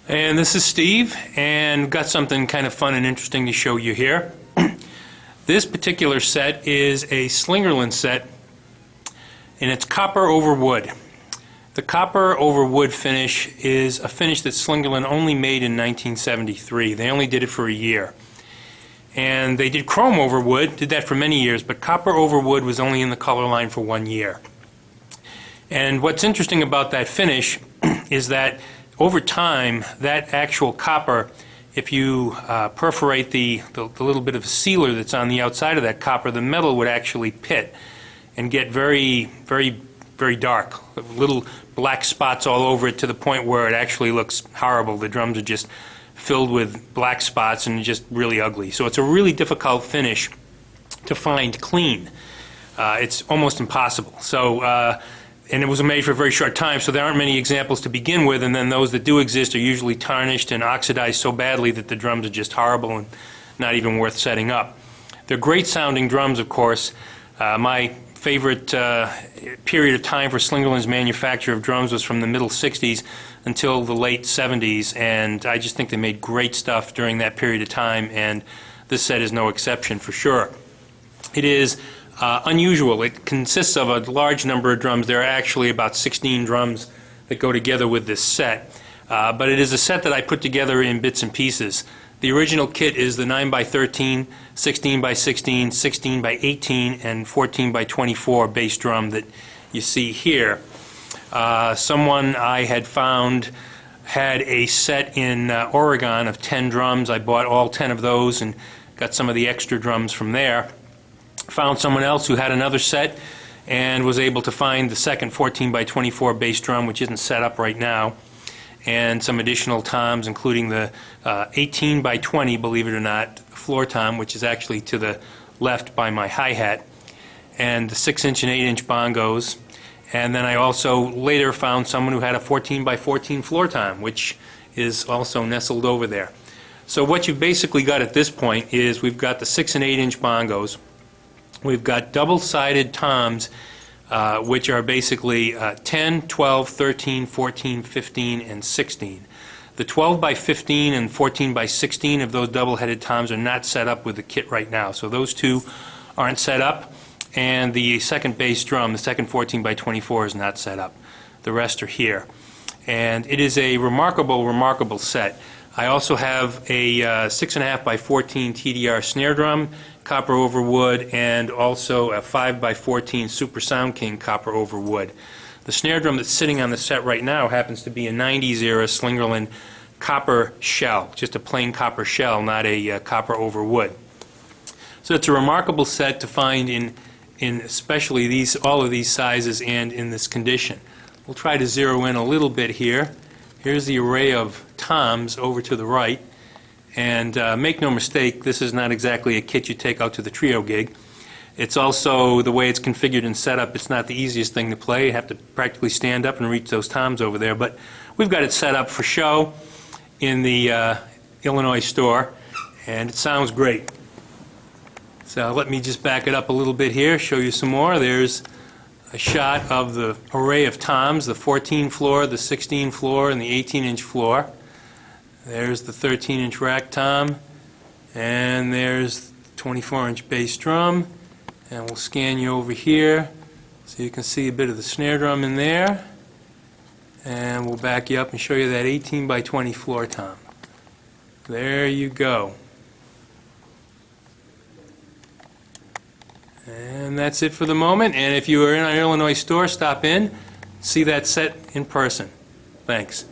And this is Steve, and got something kind of fun and interesting to show you here. This particular set is a Slingerland set, and it's copper over wood. The copper over wood finish is a finish that Slingerland only made in 1973. They only did it for a year. And they did chrome over wood, did that for many years, but copper over wood was only in the color line for 1 year. And what's interesting about that finish is that over time, that actual copper, if you perforate the little bit of sealer that's on the outside of that copper, the metal would actually pit and get very, very, very dark. Little black spots all over it to the point where it actually looks horrible. The drums are just filled with black spots and just really ugly. So it's a really difficult finish to find clean. It's almost impossible. So. And it was made for a very short time, so there aren't many examples to begin with, and then those that do exist are usually tarnished and oxidized so badly that the drums are just horrible and not even worth setting up. They're great sounding drums, of course. My favorite period of time for Slingerland's manufacture of drums was from the middle 60s until the late 70s, and I just think they made great stuff during that period of time, and this set is no exception for sure. It is unusual. It consists of a large number of drums. There are actually about 16 drums that go together with this set. But it is a set that I put together in bits and pieces. The original kit is the 9x13, 16x16, 16x18, and 14x24 bass drum that you see here. Someone I had found had a set in Oregon of 10 drums. I bought all 10 of those and got some of the extra drums from there. Found someone else who had another set and was able to find the second 14x24 bass drum, which isn't set up right now, and some additional toms, including the 18x20, believe it or not, floor tom, which is actually to the left by my hi-hat, and the 6-inch and 8-inch bongos. And then I also later found someone who had a 14x14 floor tom, which is also nestled over there. So what you've basically got at this point is we've got the 6 and 8-inch bongos. We've got double-sided toms, which are basically 10, 12, 13, 14, 15, and 16. The 12x15 and 14x16 of those double-headed toms are not set up with the kit right now, so those two aren't set up, and the second bass drum, the second 14x24, is not set up. The rest are here. And it is a remarkable, remarkable set. I also have a 6.5x14 TDR snare drum, copper over wood, and also a 5x14 Super Sound King copper over wood. The snare drum that's sitting on the set right now happens to be a 90s era Slingerland copper shell, just a plain copper shell, not a copper over wood. So it's a remarkable set to find in especially all of these sizes and in this condition. We'll try to zero in a little bit here. Here's the array of toms over to the right, and make no mistake, this is not exactly a kit you take out to the trio gig. It's also, the way it's configured and set up, it's not the easiest thing to play. You have to practically stand up and reach those toms over there, but we've got it set up for show in the Illinois store, and it sounds great. So let me just back it up a little bit here, show you some more. There's a shot of the array of toms, the 14 floor, the 16 floor, and the 18-inch floor. There's the 13-inch rack tom, and there's the 24-inch bass drum. And we'll scan you over here so you can see a bit of the snare drum in there. And we'll back you up and show you that 18x20 floor tom. There you go. And that's it for the moment. And if you are in our Illinois store, stop in, see that set in person. Thanks.